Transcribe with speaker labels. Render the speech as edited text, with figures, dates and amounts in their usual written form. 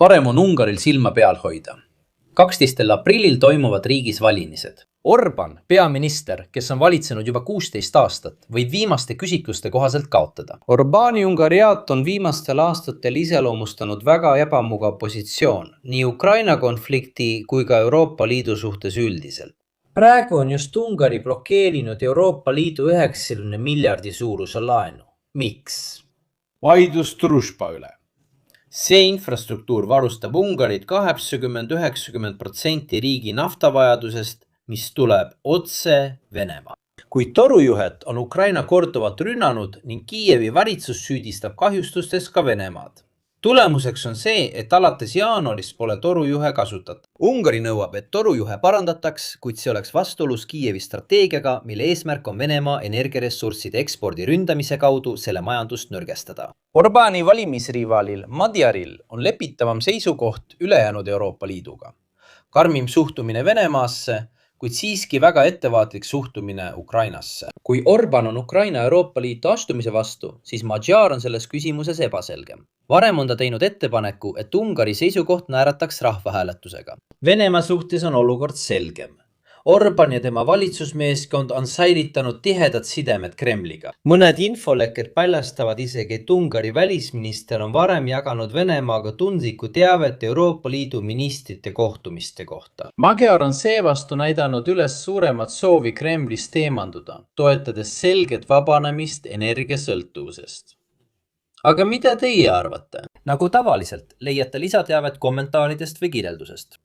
Speaker 1: parem on Ungaril silma peal hoida. 12. aprillil toimuvad riigis valimised. Orban, peaminister, kes on valitsenud juba 16 aastat, võib viimaste küsitluste kohaselt kaotada.
Speaker 2: Orbani Ungariat on viimastel aastatel iseloomustanud väga ebamugav positsioon nii Ukraina konflikti kui ka Euroopa Liidu suhtes üldiselt.
Speaker 3: Praegu on just Ungari blokeerinud Euroopa Liidu 90 miljardi suuruse laenu. Miks?
Speaker 4: Vaidlus Družba üle.
Speaker 5: See infrastruktuur varustab Ungarit 80–90% riigi naftavajadusest, mis tuleb otse Venemaa. Kuid torujuhet on Ukraina korduvalt rünnanud ning Kiievi valitsus süüdistab kahjustustes ka Venemaad. Tulemuseks on see, et alates jaanuarist pole torujuhe kasutatud. Ungari nõuab, et torujuhe parandataks, kuid see oleks vastuolus Kiievi strateegiaga, mille eesmärk on Venemaa energiaressursside ekspordi ründamise kaudu selle majandust nõrgestada.
Speaker 1: Orbani valimisrivalil Magyaril on lepitavam seisukoht ülejäänud Euroopa Liiduga. Karmim suhtumine Venemaasse, kuid siiski väga ettevaatlik suhtumine Ukrainasse. Kui Orban on Ukraina Euroopa Liitu astumise vastu, siis Magyar on selles küsimuses ebaselgem. Varem on ta teinud ettepaneku, et Ungari seisukoht määrataks rahvahääletusega. Venemaa suhtes on olukord selgem. Orban ja tema valitsusmeeskond on säilitanud tihedad sidemed Kremliga. Mõned infolekked paljastavad isegi, et Ungari välisminister on varem jaganud Venemaaga tundlikku teavet Euroopa Liidu ministrite kohtumiste kohta.
Speaker 6: Magyar on seevastu näidanud üles suuremat soovi Kremlist eemanduda, toetades selget vabanemist energiasõltuvusest. Aga mida teie arvate?
Speaker 1: Nagu tavaliselt leiate lisateavet kommentaaridest või kirjeldusest.